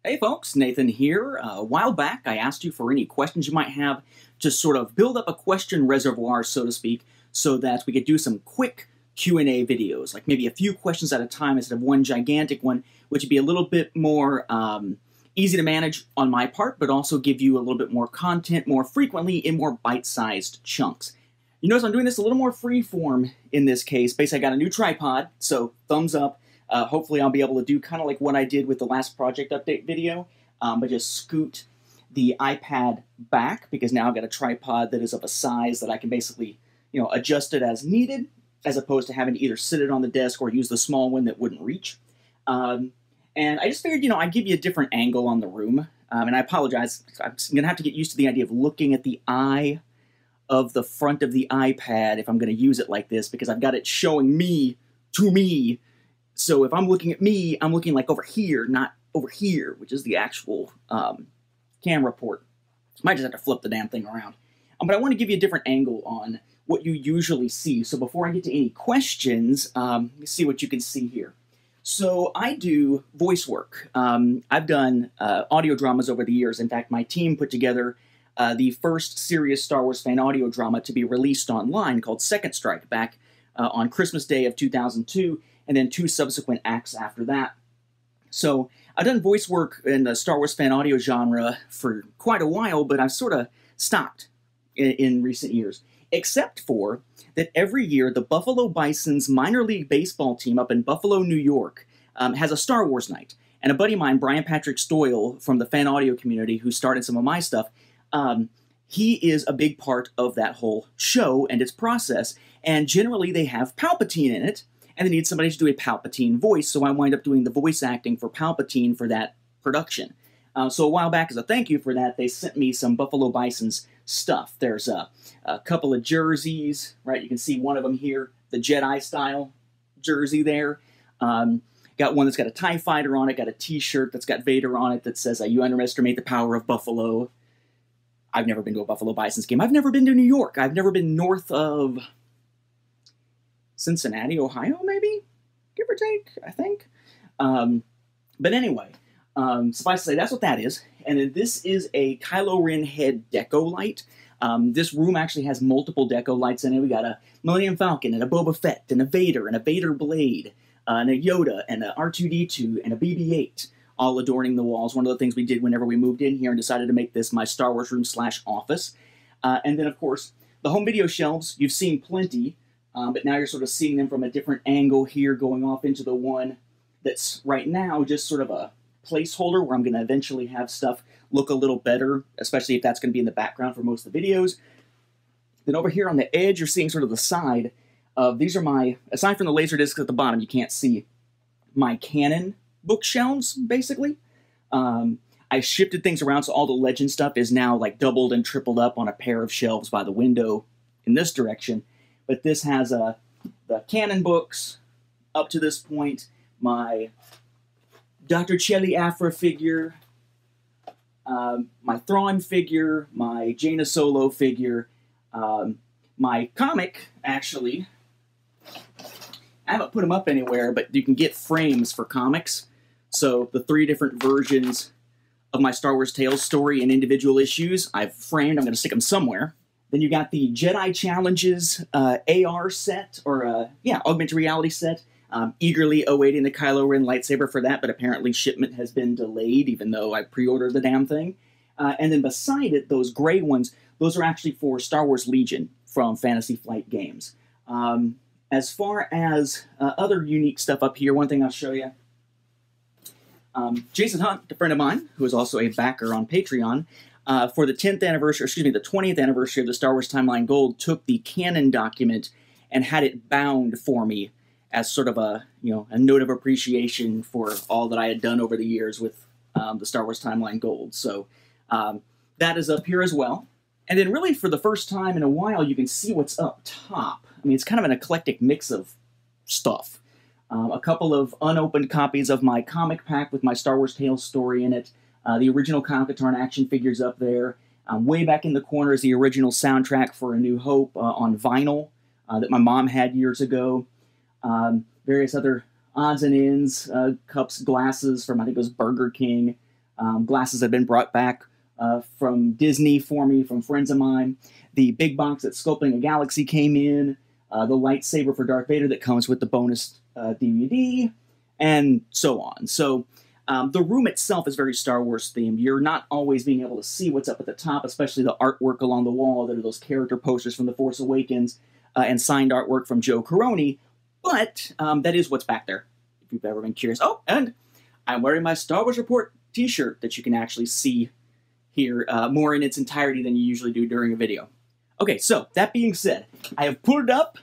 Hey folks, Nathan here. A while back, I asked you for any questions you might have to sort of build up a question reservoir, so to speak, so that we could do some quick Q&A videos, like maybe a few questions at a time instead of one gigantic one, which would be a little bit more easy to manage on my part, but also give you a little bit more content more frequently in more bite-sized chunks. You notice I'm doing this a little more free-form in this case. Basically, I got a new tripod, so thumbs up. Hopefully I'll be able to do kind of like what I did with the last project update video, but just scoot the iPad back, because now I've got a tripod that is of a size that I can basically, adjust it as needed, as opposed to having to either sit it on the desk or use the small one that wouldn't reach. And I just figured, I'd give you a different angle on the room. And I apologize, I'm going to have to get used to the idea of looking at the eye of the front of the iPad if I'm going to use it like this, because I've got it showing me to me. So if I'm looking at me, I'm looking like over here, not over here, which is the actual camera port. Might just have to flip the damn thing around. But I want to give you a different angle on what you usually see. So before I get to any questions, let's see what you can see here. So I do voice work. I've done audio dramas over the years. In fact, my team put together the first serious Star Wars fan audio drama to be released online called Second Strike back on Christmas Day of 2002. And then 2 subsequent acts after that. So I've done voice work in the Star Wars fan audio genre for quite a while, but I've sort of stopped in recent years. Except for that every year the Buffalo Bison's minor league baseball team up in Buffalo, New York, has a Star Wars night. And a buddy of mine, Brian Patrick Stoyle, from the fan audio community, who started some of my stuff, he is a big part of that whole show and its process. And generally they have Palpatine in it, and they need somebody to do a Palpatine voice, so I wind up doing the voice acting for Palpatine for that production. So a while back, as a thank you for that, they sent me some Buffalo Bison's stuff. There's a couple of jerseys, right? You can see one of them here, the Jedi-style jersey there. Got one that's got a TIE fighter on it, got a t-shirt that's got Vader on it that says, you underestimate the power of Buffalo. I've never been to a Buffalo Bison's game. I've never been to New York. I've never been north of Cincinnati, Ohio, maybe? Give or take, I think. But anyway, suffice to say, that's what that is. And then this is a Kylo Ren head deco light. This room actually has multiple deco lights in it. We got a Millennium Falcon, and a Boba Fett, and a Vader blade, and a Yoda, and a R2-D2, and a BB-8, all adorning the walls. One of the things we did whenever we moved in here and decided to make this my Star Wars room / office. And then, of course, the home video shelves, you've seen plenty. But now you're sort of seeing them from a different angle here, going off into the one that's right now just sort of a placeholder where I'm going to eventually have stuff look a little better, especially if that's going to be in the background for most of the videos. Then over here on the edge, you're seeing sort of the side of, these are my, aside from the laser discs at the bottom, you can't see, my Canon bookshelves, basically. I shifted things around, so all the Legend stuff is now like doubled and tripled up on a pair of shelves by the window in this direction. But this has the Canon books up to this point, my Dr. Chelly Afra figure, my Thrawn figure, my Jaina Solo figure, my comic, actually. I haven't put them up anywhere, but you can get frames for comics. So the 3 different versions of my Star Wars Tales story in individual issues, I've framed. I'm going to stick them somewhere. Then you got the Jedi Challenges AR set, or augmented reality set. Eagerly awaiting the Kylo Ren lightsaber for that, but apparently shipment has been delayed, even though I pre-ordered the damn thing. And then beside it, those gray ones, those are actually for Star Wars Legion from Fantasy Flight Games. As far as other unique stuff up here, one thing I'll show you. Jason Hunt, a friend of mine, who is also a backer on Patreon, for the 10th anniversary, the 20th anniversary of the Star Wars Timeline Gold, took the canon document and had it bound for me as sort of a note of appreciation for all that I had done over the years with the Star Wars Timeline Gold. So that is up here as well. And then really for the first time in a while, you can see what's up top. I mean, it's kind of an eclectic mix of stuff. A couple of unopened copies of my comic pack with my Star Wars Tales story in it. The original Kyle Katarn action figures up there. Way back in the corner is the original soundtrack for A New Hope on vinyl that my mom had years ago. Various other odds and ends, cups, glasses from, I think it was Burger King. Glasses have been brought back from Disney for me, from friends of mine. The big box that Sculpting a Galaxy came in. The lightsaber for Darth Vader that comes with the bonus DVD, and so on. So the room itself is very Star Wars themed. You're not always being able to see what's up at the top, especially the artwork along the wall that are those character posters from The Force Awakens and signed artwork from Joe Caroni, but that is what's back there, if you've ever been curious. Oh, and I'm wearing my Star Wars Report t-shirt that you can actually see here more in its entirety than you usually do during a video. Okay, so that being said, I have pulled up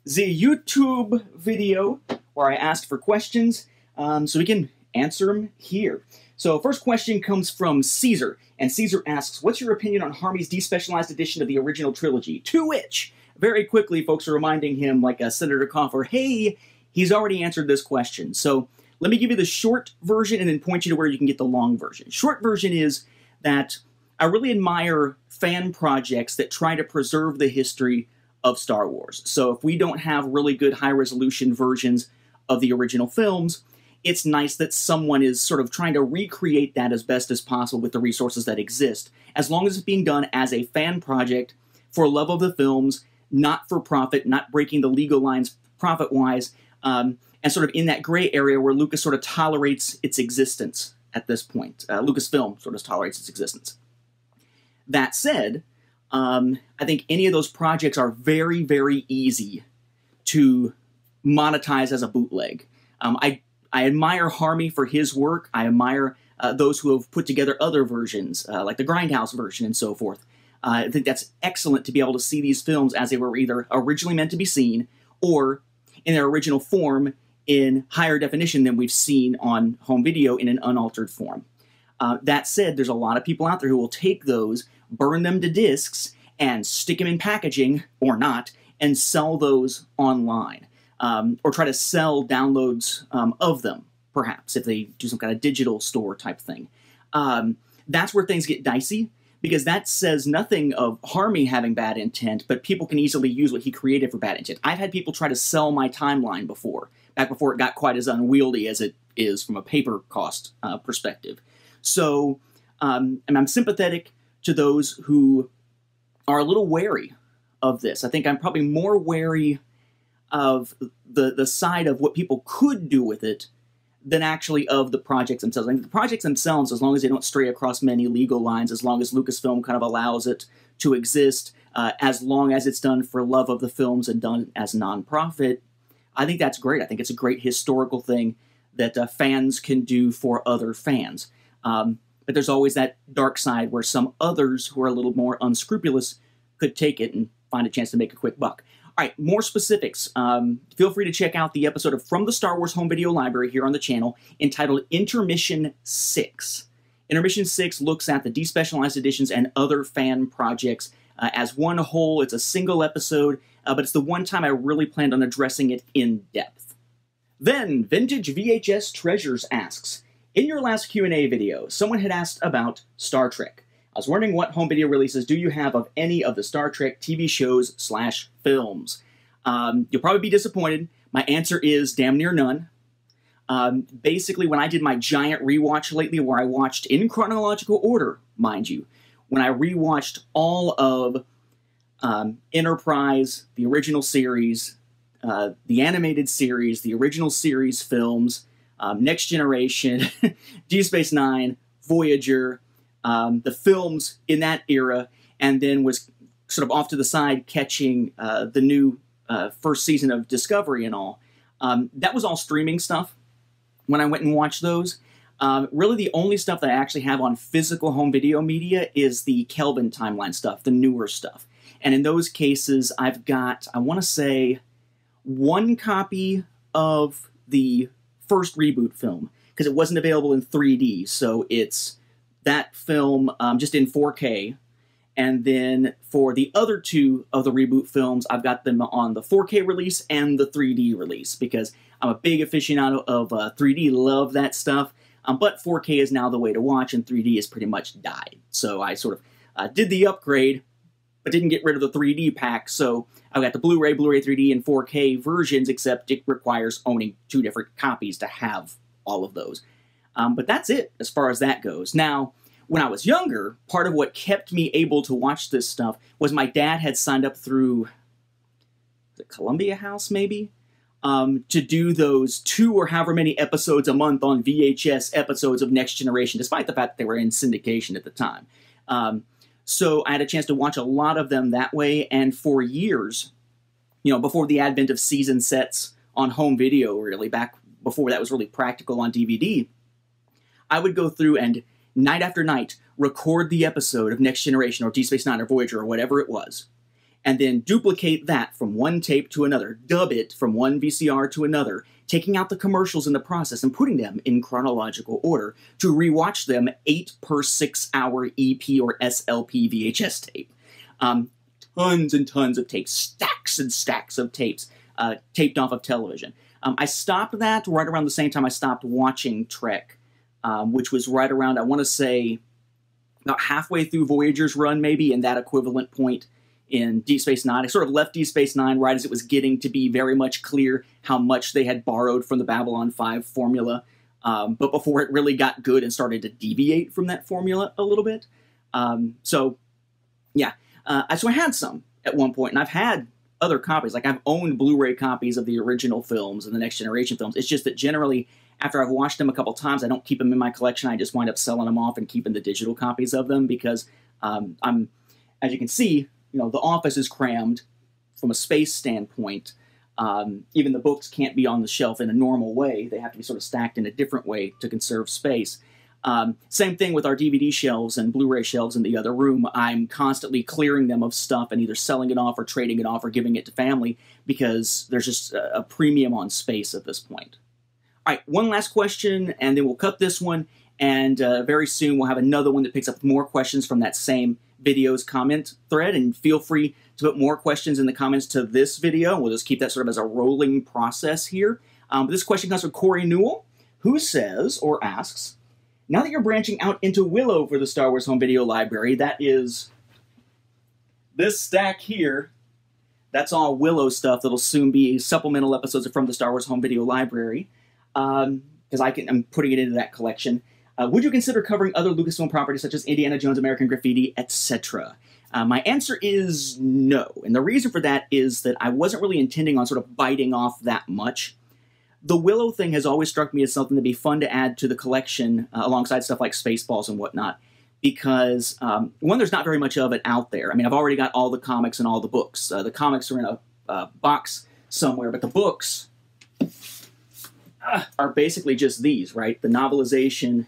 the YouTube video where I asked for questions, so we can answer them here. So first question comes from Caesar, and Caesar asks, what's your opinion on Harmy's despecialized edition of the original trilogy? To which, very quickly, folks are reminding him, like Senator Coffer, hey, he's already answered this question. So let me give you the short version and then point you to where you can get the long version. Short version is that I really admire fan projects that try to preserve the history of Star Wars. So if we don't have really good high-resolution versions of the original films, it's nice that someone is sort of trying to recreate that as best as possible with the resources that exist, as long as it's being done as a fan project for love of the films, not for profit, not breaking the legal lines profit-wise, and sort of in that gray area where Lucas sort of tolerates its existence at this point. Lucasfilm sort of tolerates its existence. That said, I think any of those projects are very, very easy to monetize as a bootleg. I admire Harmy for his work. I admire those who have put together other versions, like the Grindhouse version and so forth. I think that's excellent to be able to see these films as they were either originally meant to be seen or in their original form in higher definition than we've seen on home video in an unaltered form. That said, there's a lot of people out there who will take those, burn them to discs, and stick them in packaging, or not, and sell those online. Or try to sell downloads of them, perhaps, if they do some kind of digital store type thing. That's where things get dicey, because that says nothing of Harmy having bad intent, but people can easily use what he created for bad intent. I've had people try to sell my timeline before, back before it got quite as unwieldy as it is from a paper cost perspective. So, and I'm sympathetic to those who are a little wary of this. I think I'm probably more wary of the side of what people could do with it than actually of the projects themselves. I think the projects themselves, as long as they don't stray across many legal lines, as long as Lucasfilm kind of allows it to exist, as long as it's done for love of the films and done as nonprofit, I think that's great. I think it's a great historical thing that fans can do for other fans. But there's always that dark side where some others who are a little more unscrupulous could take it and find a chance to make a quick buck. All right, more specifics. Feel free to check out the episode of From the Star Wars Home Video Library here on the channel entitled Intermission 6. Intermission 6 looks at the despecialized editions and other fan projects as one whole. It's a single episode, but it's the one time I really planned on addressing it in depth. Then, Vintage VHS Treasures asks, in your last Q&A video, someone had asked about Star Trek. I was wondering what home video releases do you have of any of the Star Trek TV shows / films? You'll probably be disappointed. My answer is damn near none. Basically, when I did my giant rewatch lately, where I watched in chronological order, mind you, when I rewatched all of Enterprise, the original series, the animated series, the original series films, Next Generation, Deep Space Nine, Voyager, the films in that era, and then was sort of off to the side catching the new first season of Discovery and all. That was all streaming stuff when I went and watched those. Really the only stuff that I actually have on physical home video media is the Kelvin timeline stuff, the newer stuff. And in those cases, I've got, I want to say, one copy of the first reboot film, because it wasn't available in 3D, so it's that film just in 4K, and then for the other two of the reboot films, I've got them on the 4K release and the 3D release, because I'm a big aficionado of 3D, love that stuff, but 4K is now the way to watch, and 3D has pretty much died. So I sort of did the upgrade, but didn't get rid of the 3D pack, so I've got the Blu-ray 3D, and 4K versions, except it requires owning 2 different copies to have all of those. But that's it as far as that goes. Now, when I was younger, part of what kept me able to watch this stuff was my dad had signed up through the Columbia House, maybe, to do those 2 or however many episodes a month on VHS episodes of Next Generation, despite the fact that they were in syndication at the time. So I had a chance to watch a lot of them that way, and for years, you know, before the advent of season sets on home video, really, back before that was really practical on DVD, I would go through and night after night record the episode of Next Generation or Deep Space Nine or Voyager or whatever it was, and then duplicate that from one tape to another, dub it from one VCR to another, taking out the commercials in the process and putting them in chronological order to rewatch them 8 per 6 hour EP or SLP VHS tape. Tons and tons of tapes, stacks and stacks of tapes taped off of television. I stopped that right around the same time I stopped watching Trek, which was right around, I want to say, about halfway through Voyager's run, maybe, in that equivalent point in Deep Space Nine. I sort of left Deep Space Nine right as it was getting to be very much clear how much they had borrowed from the Babylon 5 formula, but before it really got good and started to deviate from that formula a little bit. So I had some at one point, and I've had other copies. Like, I've owned Blu-ray copies of the original films and the Next Generation films. It's just that generally, after I've watched them a couple times, I don't keep them in my collection. I just wind up selling them off and keeping the digital copies of them because as you can see, you know, the office is crammed from a space standpoint. Even the books can't be on the shelf in a normal way. They have to be sort of stacked in a different way to conserve space. Same thing with our DVD shelves and Blu-ray shelves in the other room. I'm constantly clearing them of stuff and either selling it off or trading it off or giving it to family because there's just a premium on space at this point. All right, one last question, and then we'll cut this one, and very soon we'll have another one that picks up more questions from that same video's comment thread, and feel free to put more questions in the comments to this video. We'll just keep that sort of as a rolling process here. This question comes from Corey Newell, who says, or asks, now that you're branching out into Willow for the Star Wars Home Video Library, that is this stack here, that's all Willow stuff that'll soon be supplemental episodes from the Star Wars Home Video Library, because I'm putting it into that collection. Would you consider covering other Lucasfilm properties such as Indiana Jones, American Graffiti, etc.? My answer is no, and the reason for that is that I wasn't really intending on sort of biting off that much. The Willow thing has always struck me as something to be fun to add to the collection alongside stuff like Spaceballs and whatnot, because, one, there's not very much of it out there. I mean, I've already got all the comics and all the books. The comics are in a box somewhere, but the books are basically just these, right? The novelization,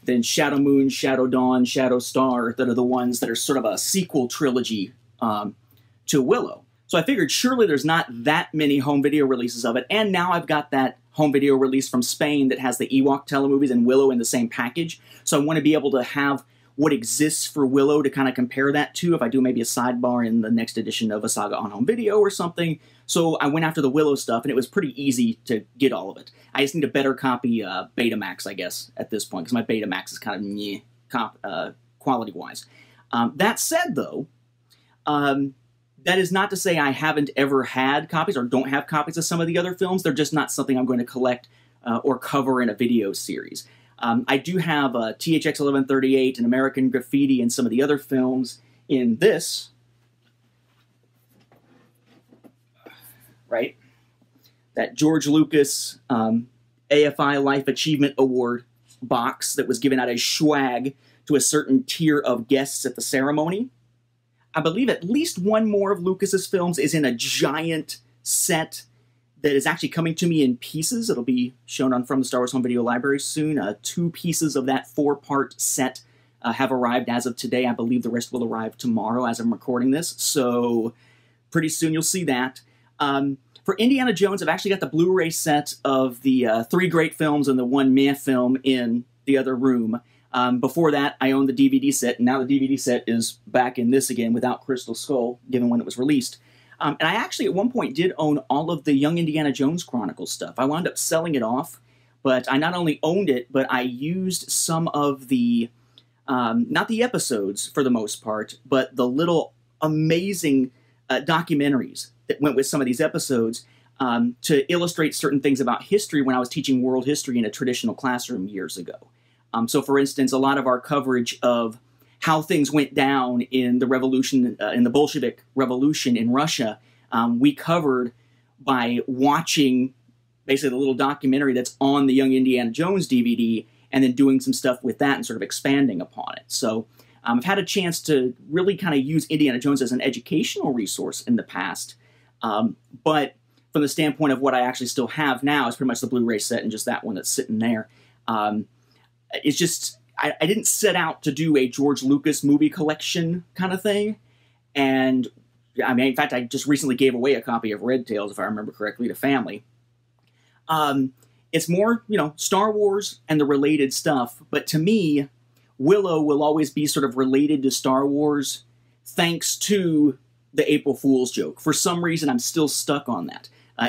then Shadow Moon, Shadow Dawn, Shadow Star, that are the ones that are sort of a sequel trilogy to Willow. So I figured surely there's not that many home video releases of it, and now I've got that home video release from Spain that has the Ewok telemovies and Willow in the same package, so I want to be able to have what exists for Willow to kind of compare that to if I do maybe a sidebar in the next edition of A Saga on Home Video or something. So I went after the Willow stuff, and it was pretty easy to get all of it. I just need a better copy Betamax, I guess, at this point, because my Betamax is kind of meh quality-wise. That said, though, that is not to say I haven't ever had copies or don't have copies of some of the other films. They're just not something I'm going to collect or cover in a video series. I do have THX 1138 and American Graffiti and some of the other films in this, right? That George Lucas AFI Life Achievement Award box that was given out as swag to a certain tier of guests at the ceremony. I believe at least one more of Lucas's films is in a giant set that is actually coming to me in pieces. It'll be shown on From the Star Wars Home Video Library soon. 2 pieces of that 4-part set have arrived as of today. I believe the rest will arrive tomorrow as I'm recording this, so pretty soon you'll see that. For Indiana Jones, I've actually got the Blu-ray set of the 3 great films and the 1 meh film in the other room. Before that, I owned the DVD set, and now the DVD set is back in this again without Crystal Skull, given when it was released. And I actually, at one point, did own all of the Young Indiana Jones Chronicles stuff. I wound up selling it off, but I not only owned it, but I used some of the, not the episodes for the most part, but the little amazing documentaries that went with some of these episodes to illustrate certain things about history when I was teaching world history in a traditional classroom years ago. So, for instance, a lot of our coverage of how things went down in the revolution, in the Bolshevik Revolution in Russia, we covered by watching basically the little documentary that's on the Young Indiana Jones DVD, and then doing some stuff with that and sort of expanding upon it. So I've had a chance to really kind of use Indiana Jones as an educational resource in the past, but from the standpoint of what I actually still have now is pretty much the Blu-ray set and just that one that's sitting there. It's just, I didn't set out to do a George Lucas movie collection kind of thing, and I mean, in fact, I just recently gave away a copy of Red Tails, if I remember correctly, to family. It's more, you know, Star Wars and the related stuff, but to me, Willow will always be sort of related to Star Wars thanks to the April Fool's joke. For some reason, I'm still stuck on that.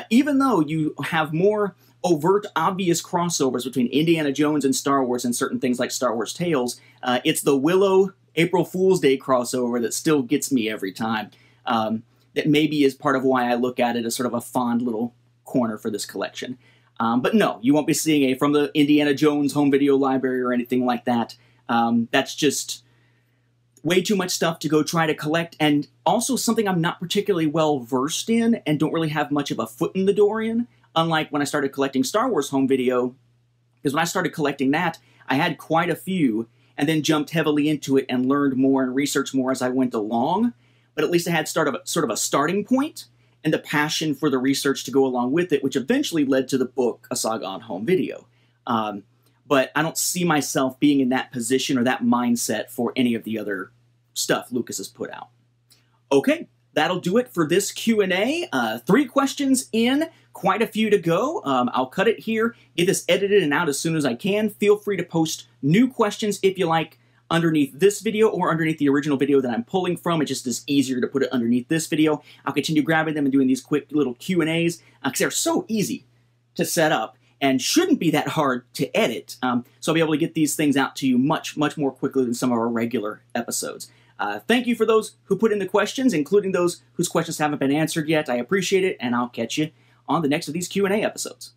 Even though you have more overt, obvious crossovers between Indiana Jones and Star Wars and certain things like Star Wars Tales, it's the Willow April Fool's Day crossover that still gets me every time. That maybe is part of why I look at it as sort of a fond little corner for this collection. But no, you won't be seeing a from the Indiana Jones home video library or anything like that. That's just way too much stuff to go try to collect, and also something I'm not particularly well versed in and don't really have much of a foot in the door in, unlike when I started collecting Star Wars home video, because when I started collecting that, I had quite a few, and then jumped heavily into it and learned more and researched more as I went along, but at least I had sort of a starting point, and the passion for the research to go along with it, which eventually led to the book, A Saga on Home Video. But I don't see myself being in that position or that mindset for any of the other stuff Lucas has put out. Okay, that'll do it for this Q&A. 3 questions in, quite a few to go. I'll cut it here, get this edited and out as soon as I can. Feel free to post new questions if you like underneath this video or underneath the original video that I'm pulling from. It just is easier to put it underneath this video. I'll continue grabbing them and doing these quick little Q&As because they're so easy to set up and shouldn't be that hard to edit. So I'll be able to get these things out to you much more quickly than some of our regular episodes. Thank you for those who put in the questions, including those whose questions haven't been answered yet. I appreciate it, and I'll catch you on the next of these Q&A episodes.